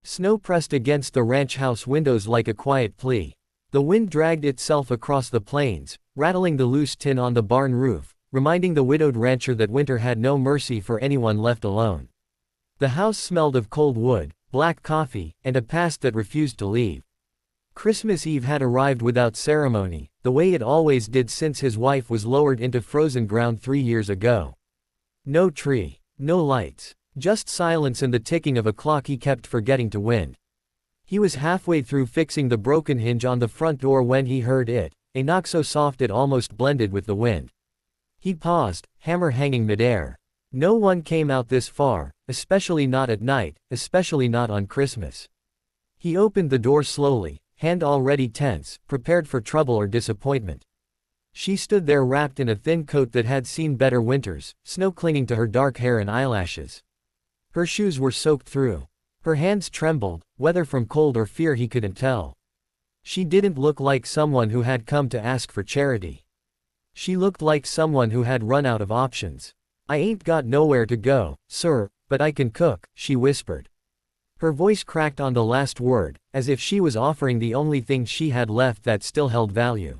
Snow pressed against the ranch house windows like a quiet plea. The wind dragged itself across the plains, rattling the loose tin on the barn roof, reminding the widowed rancher that winter had no mercy for anyone left alone. The house smelled of cold wood, black coffee, and a past that refused to leave. Christmas Eve had arrived without ceremony, the way it always did since his wife was lowered into frozen ground 3 years ago. No tree, no lights, just silence and the ticking of a clock he kept forgetting to wind. He was halfway through fixing the broken hinge on the front door when he heard it, a knock so soft it almost blended with the wind. He paused, hammer hanging midair. No one came out this far, especially not at night, especially not on Christmas. He opened the door slowly, hand already tense, prepared for trouble or disappointment. She stood there wrapped in a thin coat that had seen better winters, snow clinging to her dark hair and eyelashes. Her shoes were soaked through. Her hands trembled, whether from cold or fear he couldn't tell. She didn't look like someone who had come to ask for charity. She looked like someone who had run out of options. "I ain't got nowhere to go, sir, but I can cook," she whispered. Her voice cracked on the last word, as if she was offering the only thing she had left that still held value.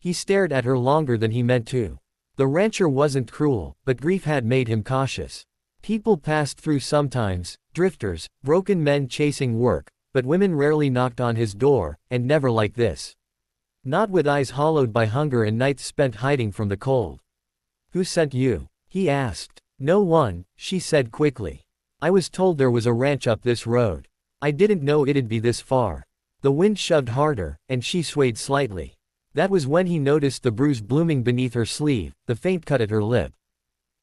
He stared at her longer than he meant to. The rancher wasn't cruel, but grief had made him cautious. People passed through sometimes, drifters, broken men chasing work, but women rarely knocked on his door, and never like this. Not with eyes hollowed by hunger and nights spent hiding from the cold. "Who sent you?" he asked. "No one," she said quickly. "I was told there was a ranch up this road. I didn't know it'd be this far." The wind shoved harder, and she swayed slightly. That was when he noticed the bruise blooming beneath her sleeve, the faint cut at her lip.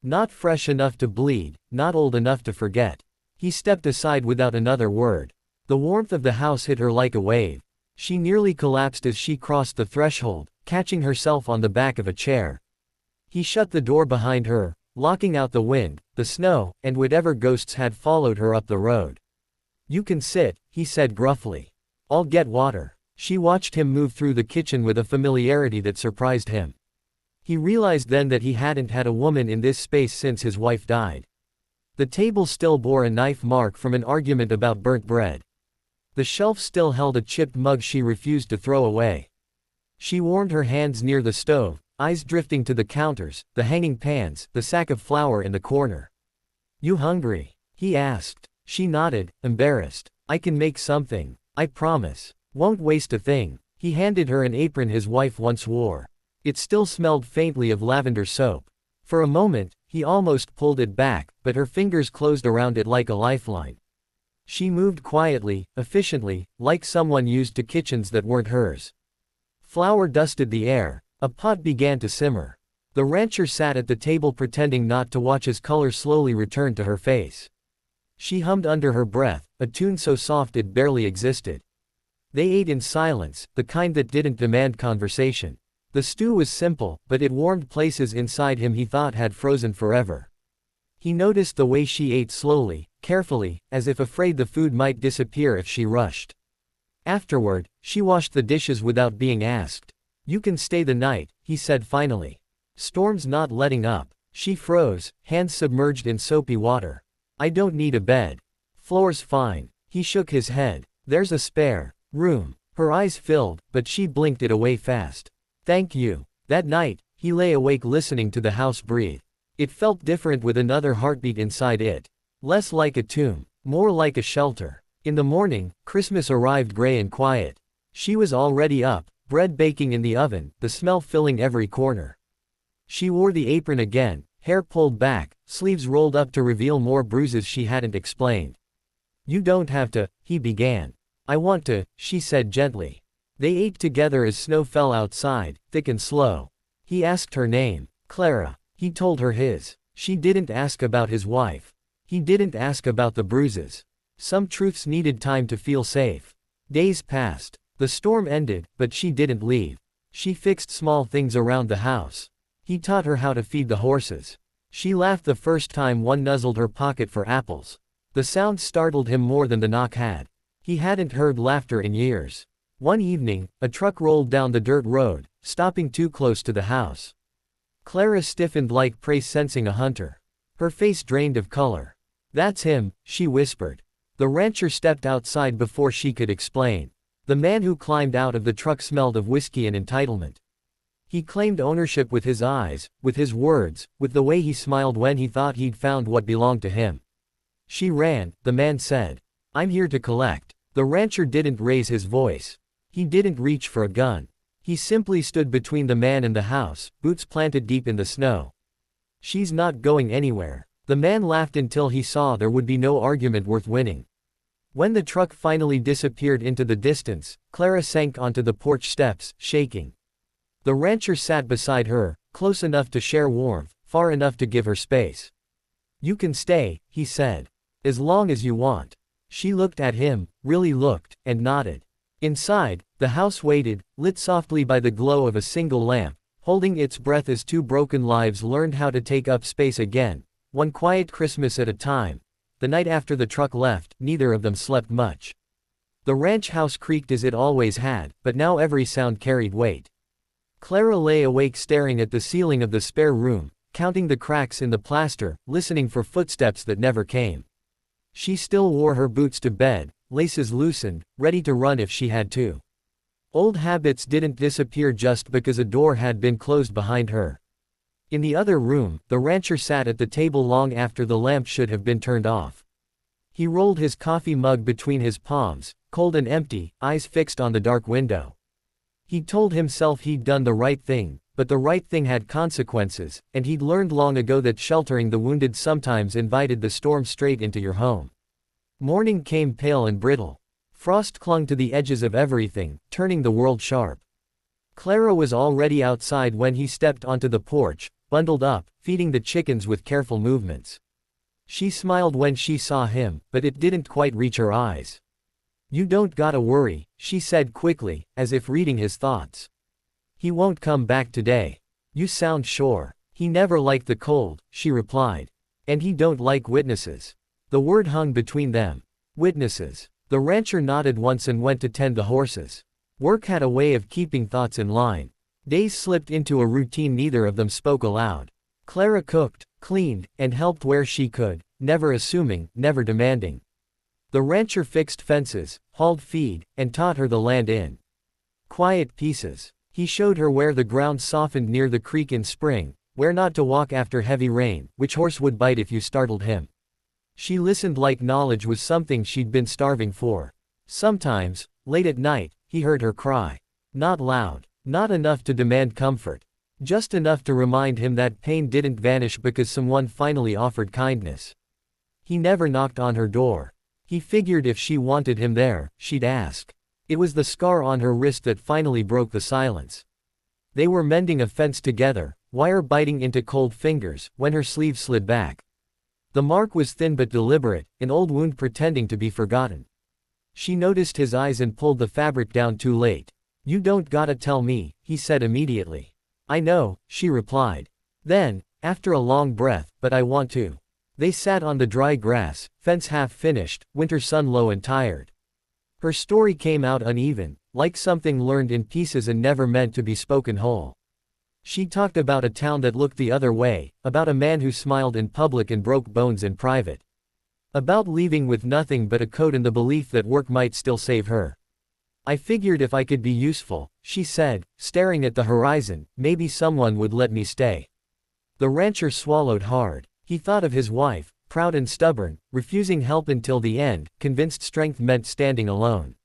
Not fresh enough to bleed, not old enough to forget. He stepped aside without another word. The warmth of the house hit her like a wave. She nearly collapsed as she crossed the threshold, catching herself on the back of a chair. He shut the door behind her, locking out the wind, the snow, and whatever ghosts had followed her up the road. "You can sit," he said gruffly. "I'll get water." She watched him move through the kitchen with a familiarity that surprised him. He realized then that he hadn't had a woman in this space since his wife died. The table still bore a knife mark from an argument about burnt bread. The shelf still held a chipped mug she refused to throw away. She warmed her hands near the stove, eyes drifting to the counters, the hanging pans, the sack of flour in the corner. "You hungry?" he asked. She nodded, embarrassed. "I can make something, I promise. Won't waste a thing." He handed her an apron his wife once wore. It still smelled faintly of lavender soap. For a moment, he almost pulled it back, but her fingers closed around it like a lifeline. She moved quietly, efficiently, like someone used to kitchens that weren't hers. Flour dusted the air. A pot began to simmer. The rancher sat at the table pretending not to watch as color slowly returned to her face. She hummed under her breath, a tune so soft it barely existed. They ate in silence, the kind that didn't demand conversation. The stew was simple, but it warmed places inside him he thought had frozen forever. He noticed the way she ate slowly, carefully, as if afraid the food might disappear if she rushed. Afterward, she washed the dishes without being asked. "You can stay the night," he said finally. "Storm's not letting up." She froze, hands submerged in soapy water. "I don't need a bed. Floor's fine." He shook his head. "There's a spare room." Her eyes filled, but she blinked it away fast. "Thank you." That night, he lay awake listening to the house breathe. It felt different with another heartbeat inside it. Less like a tomb, more like a shelter. In the morning, Christmas arrived gray and quiet. She was already up, bread baking in the oven, the smell filling every corner. She wore the apron again, hair pulled back, sleeves rolled up to reveal more bruises she hadn't explained. "You don't have to," he began. "I want to," she said gently. They ate together as snow fell outside, thick and slow. He asked her name. "Clara." He told her his. She didn't ask about his wife. He didn't ask about the bruises. Some truths needed time to feel safe. Days passed. The storm ended, but she didn't leave. She fixed small things around the house. He taught her how to feed the horses. She laughed the first time one nuzzled her pocket for apples. The sound startled him more than the knock had. He hadn't heard laughter in years. One evening, a truck rolled down the dirt road, stopping too close to the house. Clara stiffened like prey sensing a hunter. Her face drained of color. "That's him," she whispered. The rancher stepped outside before she could explain. The man who climbed out of the truck smelled of whiskey and entitlement. He claimed ownership with his eyes, with his words, with the way he smiled when he thought he'd found what belonged to him. She ran, the man said. I'm here to collect. The rancher didn't raise his voice. He didn't reach for a gun. He simply stood between the man and the house, boots planted deep in the snow. She's not going anywhere. The man laughed until he saw there would be no argument worth winning. When the truck finally disappeared into the distance, Clara sank onto the porch steps, shaking. The rancher sat beside her, close enough to share warmth, far enough to give her space. You can stay, he said. As long as you want. She looked at him, really looked, and nodded. Inside, the house waited, lit softly by the glow of a single lamp, holding its breath as two broken lives learned how to take up space again, one quiet Christmas at a time. The night after the truck left, neither of them slept much. The ranch house creaked as it always had, but now every sound carried weight. Clara lay awake staring at the ceiling of the spare room, counting the cracks in the plaster, listening for footsteps that never came. She still wore her boots to bed, laces loosened, ready to run if she had to. Old habits didn't disappear just because a door had been closed behind her. In the other room, the rancher sat at the table long after the lamp should have been turned off. He rolled his coffee mug between his palms, cold and empty, eyes fixed on the dark window. He told himself he'd done the right thing, but the right thing had consequences, and he'd learned long ago that sheltering the wounded sometimes invited the storm straight into your home. Morning came pale and brittle. Frost clung to the edges of everything, turning the world sharp. Clara was already outside when he stepped onto the porch, bundled up, feeding the chickens with careful movements. She smiled when she saw him, but it didn't quite reach her eyes. You don't gotta worry, she said quickly, as if reading his thoughts. He won't come back today. You sound sure. He never liked the cold, she replied. And he don't like witnesses. The word hung between them. Witnesses. The rancher nodded once and went to tend the horses. Work had a way of keeping thoughts in line. Days slipped into a routine neither of them spoke aloud. Clara cooked, cleaned, and helped where she could, never assuming, never demanding. The rancher fixed fences, hauled feed, and taught her the land in quiet pieces. He showed her where the ground softened near the creek in spring, where not to walk after heavy rain, which horse would bite if you startled him. She listened like knowledge was something she'd been starving for. Sometimes, late at night, he heard her cry. Not loud, not enough to demand comfort. Just enough to remind him that pain didn't vanish because someone finally offered kindness. He never knocked on her door. He figured if she wanted him there, she'd ask. It was the scar on her wrist that finally broke the silence. They were mending a fence together, wire biting into cold fingers, when her sleeve slid back. The mark was thin but deliberate, an old wound pretending to be forgotten. She noticed his eyes and pulled the fabric down too late. You don't gotta tell me, he said immediately. I know, she replied. Then, after a long breath, but I want to. They sat on the dry grass, fence half finished, winter sun low and tired. Her story came out uneven, like something learned in pieces and never meant to be spoken whole. She talked about a town that looked the other way, about a man who smiled in public and broke bones in private. About leaving with nothing but a coat and the belief that work might still save her. I figured if I could be useful, she said, staring at the horizon, maybe someone would let me stay. The rancher swallowed hard. He thought of his wife, proud and stubborn, refusing help until the end, convinced strength meant standing alone.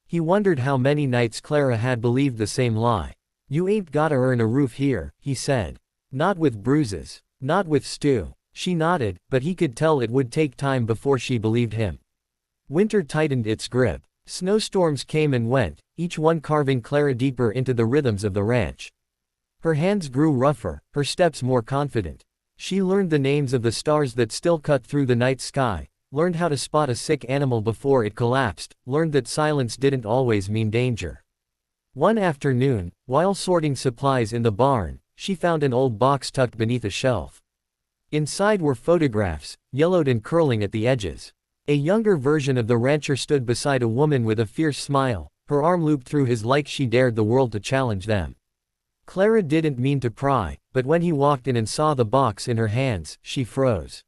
He wondered how many nights Clara had believed the same lie. You ain't gotta earn a roof here, he said. Not with bruises. Not with Stu. She nodded, but he could tell it would take time before she believed him. Winter tightened its grip. Snowstorms came and went, each one carving Clara deeper into the rhythms of the ranch. Her hands grew rougher, her steps more confident. She learned the names of the stars that still cut through the night sky, learned how to spot a sick animal before it collapsed, learned that silence didn't always mean danger. One afternoon, while sorting supplies in the barn, she found an old box tucked beneath a shelf. Inside were photographs, yellowed and curling at the edges. A younger version of the rancher stood beside a woman with a fierce smile, her arm looped through his like she dared the world to challenge them. Clara didn't mean to pry, but when he walked in and saw the box in her hands, she froze.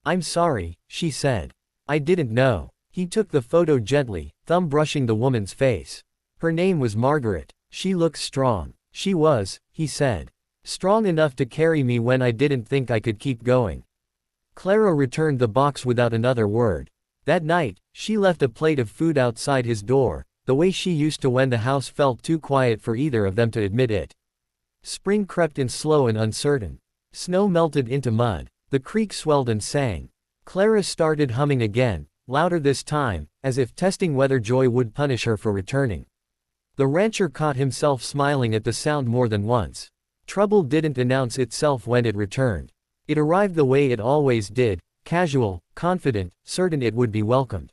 I'm sorry, she said. I didn't know. He took the photo gently, thumb brushing the woman's face. Her name was Margaret. She looks strong. She was, he said. Strong enough to carry me when I didn't think I could keep going. Clara returned the box without another word. That night, she left a plate of food outside his door, the way she used to when the house felt too quiet for either of them to admit it. Spring crept in slow and uncertain. Snow melted into mud. The creek swelled and sang. Clara started humming again, louder this time, as if testing whether joy would punish her for returning. The rancher caught himself smiling at the sound more than once. Trouble didn't announce itself when it returned. It arrived the way it always did, casual, confident, certain it would be welcomed.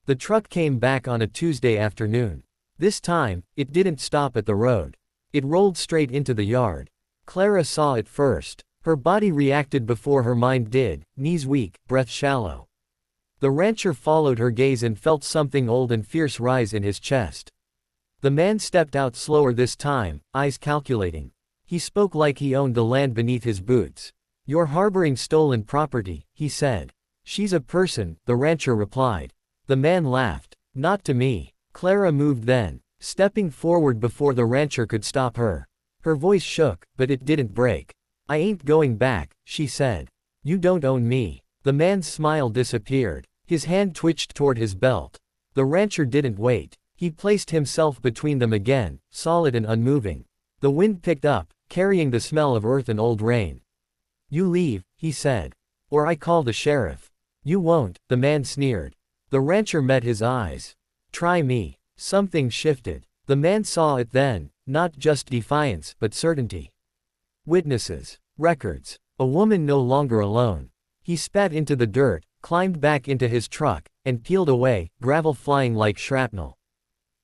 The truck came back on a Tuesday afternoon. This time, it didn't stop at the road. It rolled straight into the yard. Clara saw it first. Her body reacted before her mind did, knees weak, breath shallow. The rancher followed her gaze and felt something old and fierce rise in his chest. The man stepped out slower this time, eyes calculating. He spoke like he owned the land beneath his boots. "You're harboring stolen property," he said. "She's a person," the rancher replied. The man laughed. "Not to me." Clara moved then, stepping forward before the rancher could stop her. Her voice shook, but it didn't break. "I ain't going back," she said. "You don't own me." The man's smile disappeared. His hand twitched toward his belt. The rancher didn't wait. He placed himself between them again, solid and unmoving. The wind picked up, carrying the smell of earth and old rain. "You leave," he said. "Or I call the sheriff." "You won't," the man sneered. The rancher met his eyes. "Try me." Something shifted. The man saw it then, not just defiance, but certainty. Witnesses. Records. A woman no longer alone. He spat into the dirt, climbed back into his truck, and peeled away, gravel flying like shrapnel.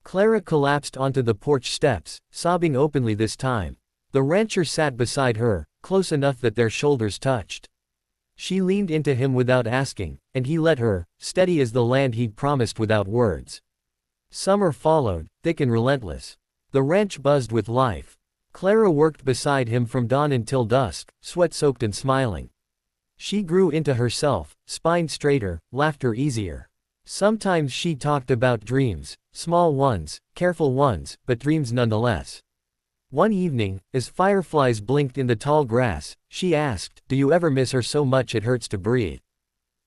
Clara collapsed onto the porch steps, sobbing openly this time. The rancher sat beside her, close enough that their shoulders touched. She leaned into him without asking, and he let her, steady as the land he'd promised without words. Summer followed, thick and relentless. The ranch buzzed with life. Clara worked beside him from dawn until dusk, sweat-soaked and smiling. She grew into herself, spine straighter, laughter easier. Sometimes she talked about dreams, small ones, careful ones, but dreams nonetheless. One evening, as fireflies blinked in the tall grass, she asked, "Do you ever miss her so much it hurts to breathe?"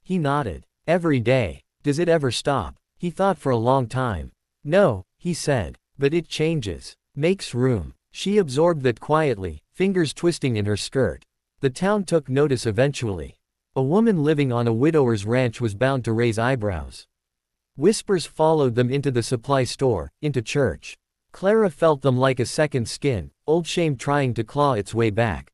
He nodded. "Every day." "Does it ever stop?" He thought for a long time. "No," he said. "But it changes. Makes room." She absorbed that quietly, fingers twisting in her skirt. The town took notice eventually. A woman living on a widower's ranch was bound to raise eyebrows. Whispers followed them into the supply store, into church. Clara felt them like a second skin, old shame trying to claw its way back.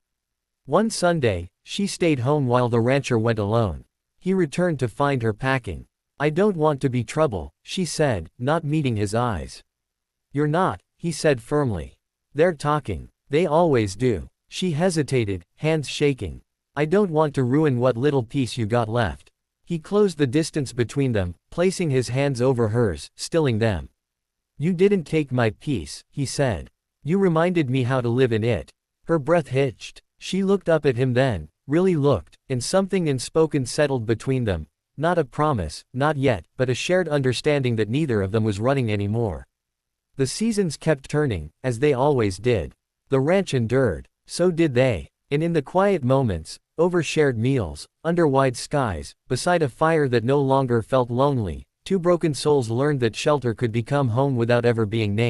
One Sunday, she stayed home while the rancher went alone. He returned to find her packing. "I don't want to be trouble," she said, not meeting his eyes. "You're not," he said firmly. "They're talking. They always do." She hesitated, hands shaking. "I don't want to ruin what little peace you got left." He closed the distance between them, placing his hands over hers, stilling them. "You didn't take my peace," he said. "You reminded me how to live in it." Her breath hitched. She looked up at him then, really looked, and something unspoken settled between them. Not a promise, not yet, but a shared understanding that neither of them was running anymore. The seasons kept turning, as they always did. The ranch endured. So did they. And in the quiet moments, over shared meals, under wide skies, beside a fire that no longer felt lonely, two broken souls learned that shelter could become home without ever being named.